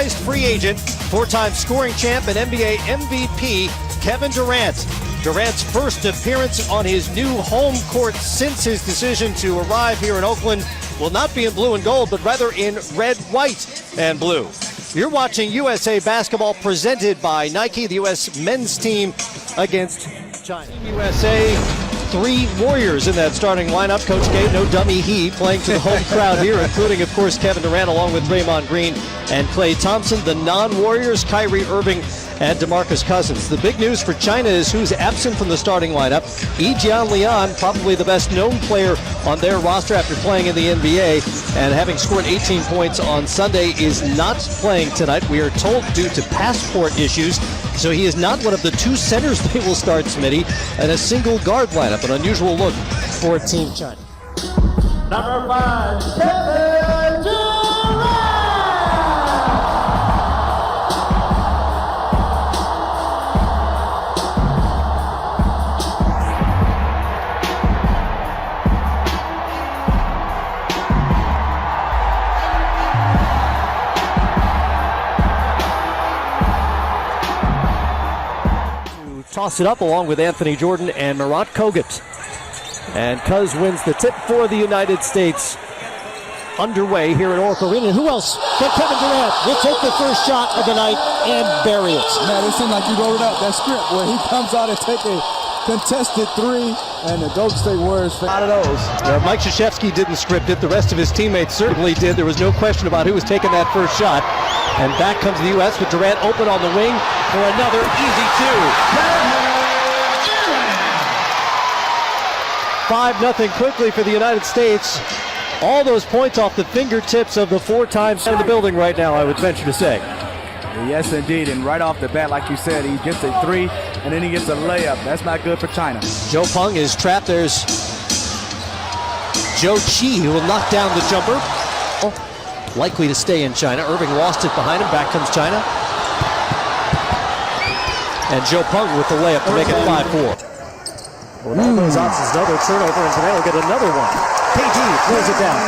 surprised free agent, four-time scoring champ and NBA MVP, Kevin Durant. Durant's first appearance on his new home court since his decision to arrive here in Oakland will not be in blue and gold, but rather in red, white, and blue. You're watching USA Basketball presented by Nike, the U.S. men's team against China. USA, 3 Warriors in that starting lineup. Coach K, no dummy he, playing to the home crowd here, including, of course, Kevin Durant, along with Draymond Green and Klay Thompson. The non-Warriors, Kyrie Irving and DeMarcus Cousins. The big news for China is who's absent from the starting lineup. Jianlian, probably the best known player on their roster after playing in the NBA and having scored 18 points on Sunday, is not playing tonight. We are told due to passport issues. So he is not one of the 2 centers they will start, Smitty, and a single guard lineup. An unusual look for Team China. Number 5, Kevin Durant! Toss it up along with Anthony Jordan and Morant Kogut. And Cuz wins the tip for the United States. Underway here at Oracle Arena. Who else but Kevin Durant will take the first shot of the night and bury it. Man, it seemed like you wrote it out, that script where he comes out and take a contested 3, and the Golden State Warriors. Out of those. Mike Krzyzewski didn't script it. The rest of his teammates certainly did. There was no question about who was taking that first shot. And back comes the U.S. with Durant open on the wing for another easy 2. 5-0 quickly for the United States. All those points off the fingertips of the 4-time in the building right now, I would venture to say. Yes, indeed. And right off the bat, like you said, he gets a 3, and then he gets a layup. That's not good for China. Joe Pung is trapped. There's Joe Chi, who will knock down the jumper. Likely to stay in China. Irving lost it behind him. Back comes China. And Joe Pung with the layup to make it 5-4. Well, all those options, another turnover, and Durant will get another one. KD throws it down.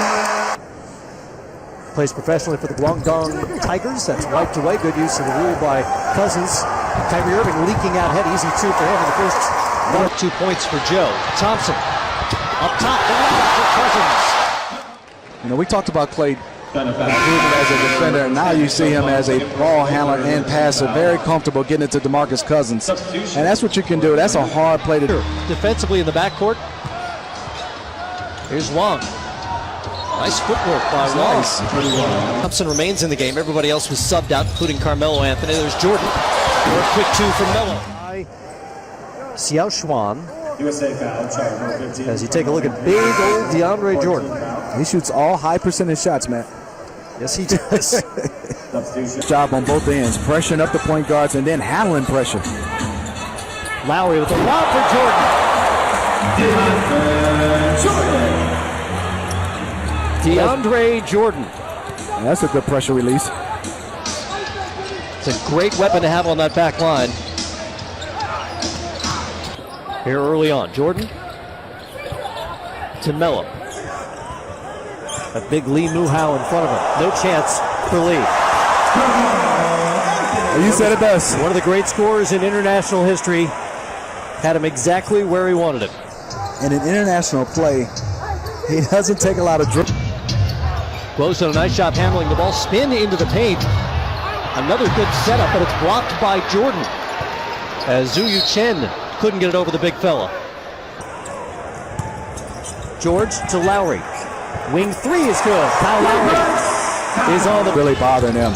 Plays professionally for the Guangdong Tigers. That's wiped away. Good use of the rule by Cousins. Kyrie Irving leaking out ahead. Easy 2 for him in the first 1 2 points for Joe. Thompson up top. For Cousins. You know, we talked about Klay improving as a defender, and now you see him as a ball handler and passer, very comfortable getting it to DeMarcus Cousins, and that's what you can do. That's a hard play to do. Defensively in the backcourt, here's Wong. Nice footwork by Wong. Nice. Thompson remains in the game. Everybody else was subbed out, including Carmelo Anthony. There's Jordan for a quick 2 from Melo. Xiao Xuan. As you take a look at big old DeAndre Jordan. He shoots all high percentage shots, Matt. Yes, he does. Job on both ends, pressuring up the point guards and then handling pressure. Lowry with a lob for Jordan. DeAndre Jordan. And that's a good pressure release. It's a great weapon to have on that back line. Here early on, Jordan to Melo. A big Lee Muhao in front of him. No chance for Lee. You said it best. One of the great scorers in international history. Had him exactly where he wanted him. In an international play, he doesn't take a lot of dribble. Close on a nice job handling the ball. Spin into the paint. Another good setup, but it's blocked by Jordan. As Zuyu Chen couldn't get it over the big fella. George to Lowry. Wing 3 is good. Kyle Lowry is on the... Really bothering him.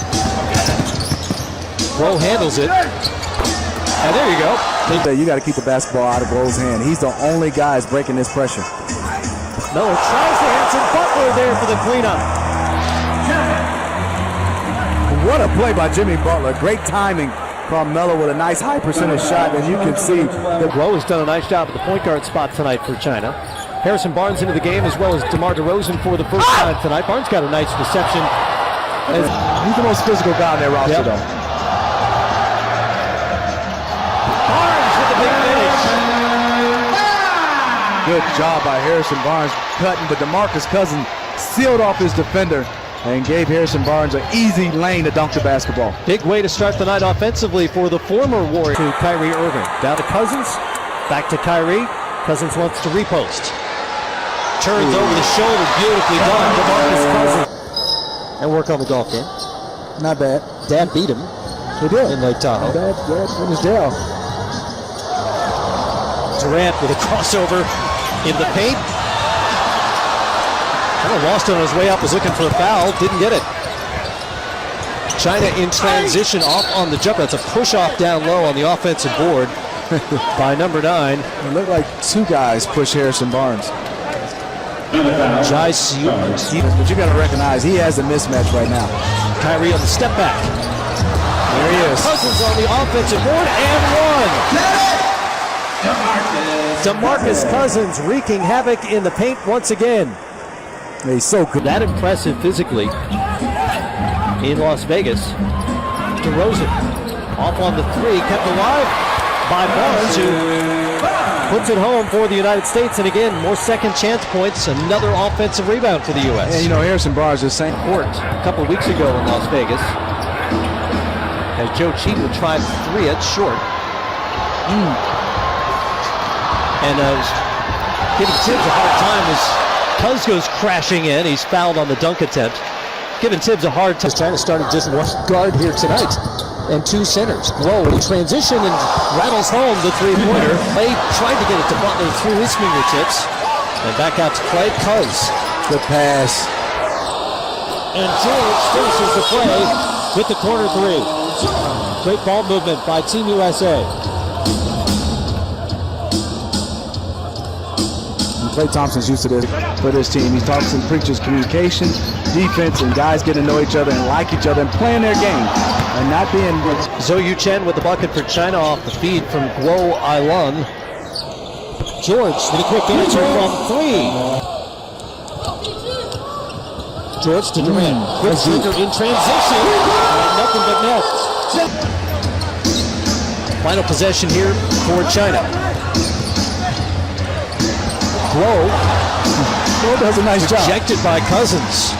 Rowe handles it. And there you go. You got to keep the basketball out of Rowe's hand. He's the only guy that's breaking this pressure. Miller tries to answer. Butler there for the cleanup. What a play by Jimmy Butler. Great timing. Carmelo with a nice high percentage shot, and you can see that Rowe has done a nice job at the point guard spot tonight for China. Harrison Barnes into the game, as well as DeMar DeRozan for the first time tonight. Barnes got a nice reception. He's the most physical guy on their roster, though. Barnes with the big finish. Good job by Harrison Barnes cutting, but DeMarcus Cousins sealed off his defender and gave Harrison Barnes an easy lane to dunk the basketball. Big way to start the night offensively for the former Warrior. To Kyrie Irving. Down to Cousins. Back to Kyrie. Cousins wants to repost. Turns over the shoulder. Beautifully done. DeMarcus Cousins. And work on the golf game. Not bad. Dad beat him. He did. In Lake Tahoe. Dad finished jail. Durant with a crossover in the paint. Kind of lost it on his way up, was looking for a foul, didn't get it. China in transition off on the jump. That's a push-off down low on the offensive board by number 9. It looked like two guys push Harrison Barnes. Ximo. But you got to recognize he has a mismatch right now. Kyrie on the step back. There he is. Cousins on the offensive board and one. DeMarcus Cousins wreaking havoc in the paint once again. He's so good. That impressive physically in Las Vegas. DeRozan off on the 3, kept alive by Barnes, who puts it home for the United States. And again, more second chance points, another offensive rebound for the U.S. And you know, Harrison Barnes is saying court a couple weeks ago in Las Vegas. As Joe Ximo tried 3, it's short. And giving Tibbs a hard time as Cuz goes crashing in. He's fouled on the dunk attempt. Giving Tibbs a hard time. China started just one guard here tonight and 2 centers. Whoa, he transitioned and rattles home the 3-pointer. Clay tried to get it to Butler through his fingertips. And back out to Clay. Cuz. good pass. And George finishes the play with the corner 3. Great ball movement by Team USA. Klay Thompson's used to this for this team. He talks and preaches communication, defense, and guys get to know each other and like each other and playing their game and not being... Zhou Yuchen with the bucket for China off the feed from Guo Ailun. George with a quick answer from 3. George to Durant. Quick shooter in transition. And nothing but net. Final possession here for China. Guo does a nice job. Rejected by Cousins.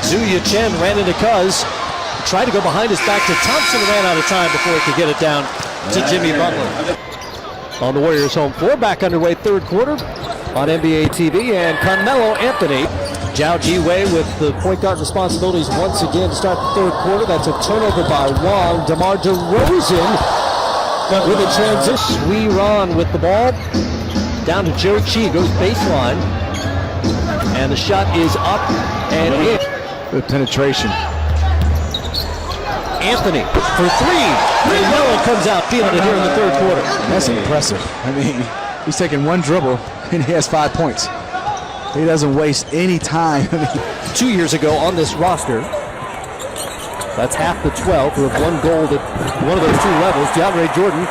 Zhou Yuchen ran into Cuz. Tried to go behind his back to Thompson, ran out of time before he could get it down to Jimmy Butler. On the Warriors' home floor, back underway third quarter on NBATV, and Carmelo Anthony. Zhao Jiwei with the point guard responsibilities once again to start the third quarter. That's a turnover by Wong. DeMar DeRozan with a transition. Wee Ron with the ball. Down to Joe Chi, goes baseline. And the shot is up and in. Good penetration. Anthony for 3. And Melo comes out feeling it here in the third quarter. That's impressive. I mean, he's taking one dribble and he has 5 points. He doesn't waste any time. 2 years ago on this roster, that's half the 12 who have won gold at one of those 2 levels. DeAndre Jordan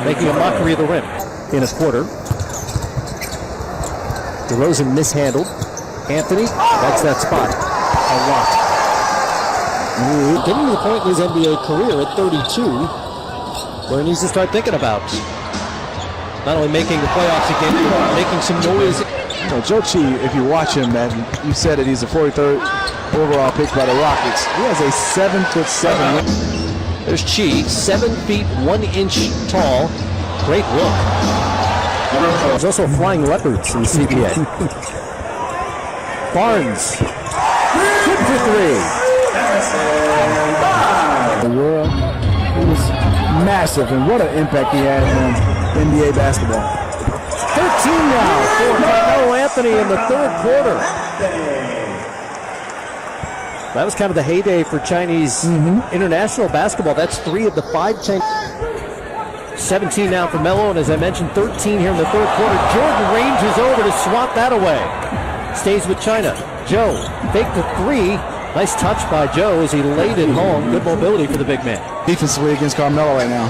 making a mockery of the rim in a quarter. DeRozan mishandled. Anthony, that's that spot. Unlocked. Getting to the point in his NBA career at 32, where he needs to start thinking about not only making the playoffs again, but making some noise. You know, Joe Chi, if you watch him, man, you said it, he's the 43rd overall pick by the Rockets. He has a 7'7". There's Chi, 7 feet 1 inch tall. Great look. There's also flying leopards in the CBA. Barnes, good for 3. The world, he was massive, and what an impact he had on NBA basketball. 13 now for Carmelo Anthony in the third quarter. That was kind of the heyday for Chinese international basketball. That's 3 of the 5 Chinese. 17 now for Melo, and as I mentioned, 13 here in the third quarter. Jordan ranges over to swat that away. Stays with China. Joe, fake the 3. Nice touch by Joe as he laid it home. Good mobility for the big man. Defensively against Carmelo right now.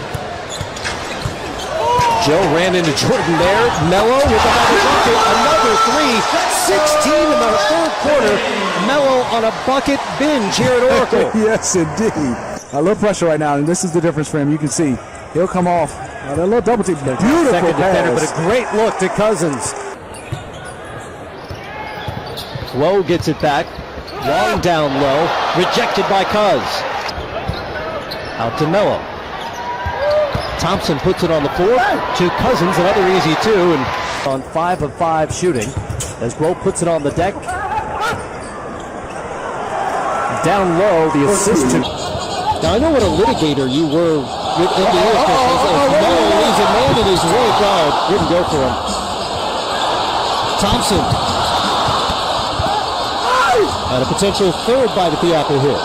Joe ran into Jordan there. Melo with another bucket. Another 3. 16 in the third quarter. Melo on a bucket binge here at Oracle. Yes, indeed. A little pressure right now, and this is the difference for him. You can see he'll come off. A little double team. Beautiful second defender, pass. but a great look to Cousins. Guo gets it back. Long down low, rejected by Cuz. Out to Melo. Thompson puts it on the floor to Cousins, another easy two, and on 5 of 5 shooting as Glow puts it on the deck. Down low, the assist to. Now I know what a litigator you were with NBA officials. Melo leaves a man in his way. Oh, didn't go for him. Thompson. And a potential third bite at the apple here.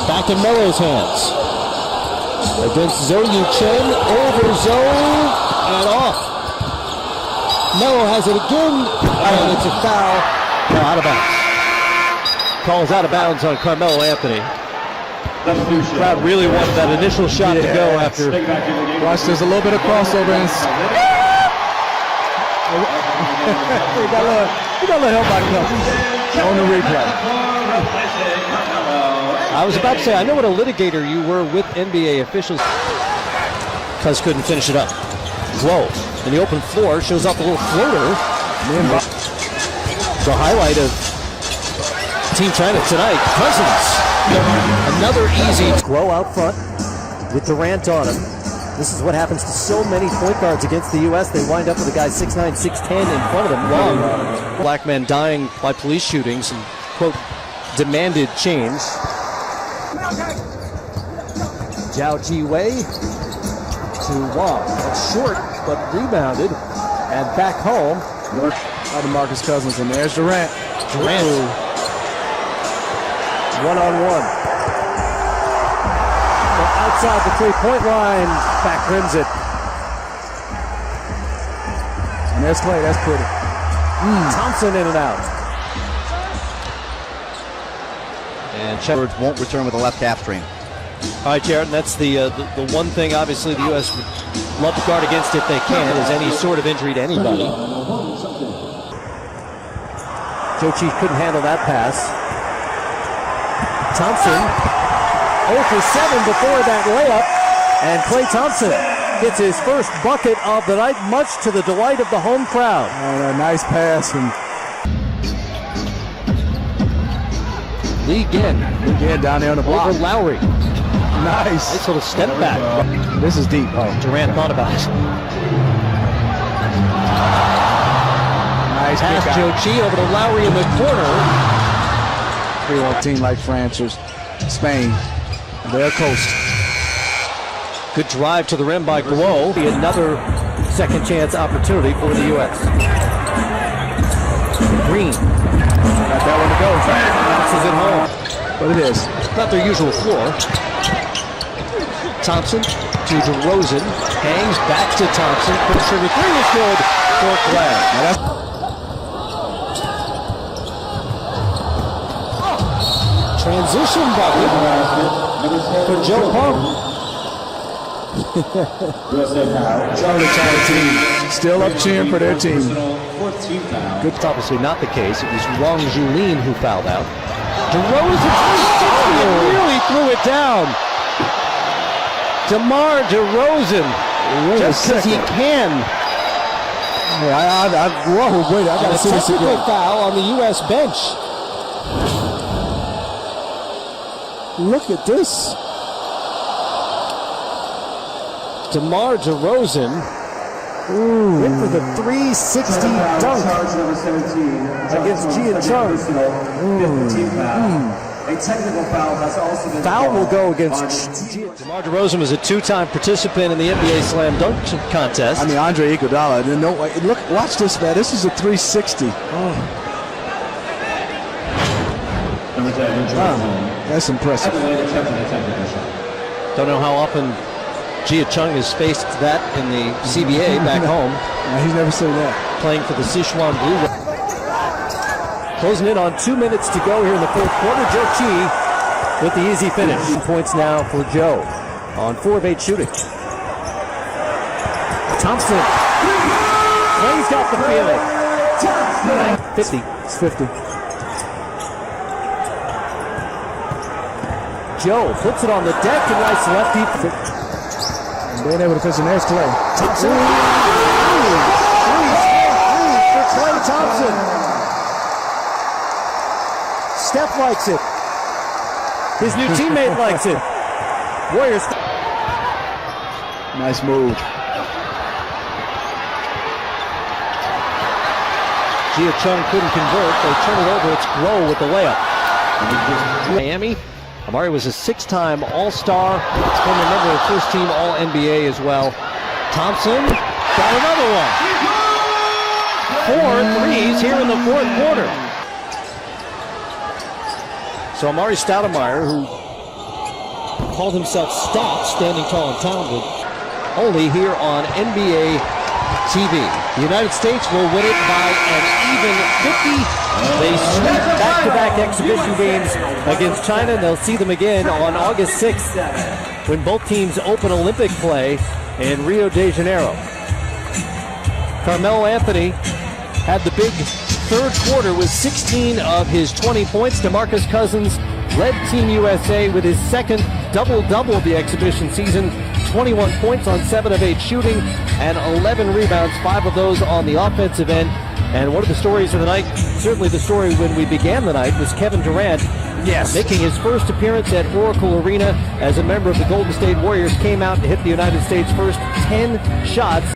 Back in Melo's hands. Against Zhou Chen, over Zhou, and off. Melo has it again, and it's a foul. No, out of bounds. Calls out of bounds on Carmelo Anthony. Crowd really wanted that initial shot to go after. Watch, there's a little bit of crossover. And we got a little help by Cuz on the replay. I was about to say, I know what a litigator you were with NBA officials. Cuz couldn't finish it up. Glow in the open floor shows off a little floater. The highlight of Team China tonight. Cousins, another easy. Glow out front with Durant on him. This is what happens to so many point guards against the U.S. They wind up with a guy 6'9", 6'10" in front of them. Long. Black men dying by police shootings and, quote, demanded change. Zhao Jiwei to Wong. That's short, but rebounded. And back home. DeMarcus Cousins, and there's Durant. One-on-one. Outside the three-point line, back rims it. And there's Clay, that's pretty. Thompson in and out. And Shepard won't return with a left hamstring. All right, Jared, and that's the one thing obviously the U.S. would love to guard against if they can, is any sort of injury to anybody. Jochi couldn't handle that pass. Thompson, 0 for 7 before that layup, and Klay Thompson gets his first bucket of the night, much to the delight of the home crowd. A nice pass from Lee Ginn down there on the block. over Lowry. Nice little step back. This is deep. Oh, Durant thought about it. Nice Pass Jochi over to Lowry in the corner. 3-1 team like France or Spain. Their coast. Good drive to the rim by Glow. Another second chance opportunity for the U.S. Green. Got that one to go. Bounces it home. But it is. Not their usual floor. Thompson to DeRozan. Hangs back to Thompson. Pusher with three is good for Clay. Transition bucket for Joe Pump. Still up cheering for their team. Good, obviously not the case. It was Wong Julin who fouled out. DeRozan really threw it down. DeMar DeRozan, just because he can. Whoa, wait, I got to see this again. Foul on the U.S. bench. Look at this. DeMar DeRozan went for the 360 dunk against Chung. A technical foul has also been Foul will go against DeMar DeRozan was a two-time participant in the NBA Slam Dunk Contest. I mean, Andre Iguodala. No, look, watch this, man. This is a 360. Wow, that's impressive. Don't know how often Chung has faced that in the CBA back home. He's never seen that. Playing for the Sichuan Blue. Closing in on 2 minutes to go here in the fourth quarter. Joe Chi with the easy finish. 2 points now for Joe on 4 of 8 shooting. Thompson. Clay's got the feeling. 50. It's 50. Joe flips it on the deck and nice lefty. Being able to finish, and there's Clay. Thompson. For Klay Thompson. Steph likes it. His new teammate likes it. Warriors. Nice move. Gia Chung couldn't convert. They turn it over. It's Groh with the layup. Miami. Amari was a six-time All-Star. He's been a member of first-team All-NBA as well. Thompson got another one. 4 threes here in the fourth quarter. So Amari Stoudemire, who called himself Stat, standing tall and talented, only here on NBATV. The United States will win it by an even 50. They sweep back-to-back exhibition games against China, and they'll see them again on August 6th when both teams open Olympic play in Rio de Janeiro. Carmelo Anthony had the big third quarter with 16 of his 20 points. DeMarcus Cousins led Team USA with his second double-double of the exhibition season. 21 points on 7 of 8 shooting and 11 rebounds, 5 of those on the offensive end. And one of the stories of the night, certainly the story when we began the night, was Kevin Durant. Yes. Making his first appearance at Oracle Arena as a member of the Golden State Warriors, came out and hit the United States' first 10 shots.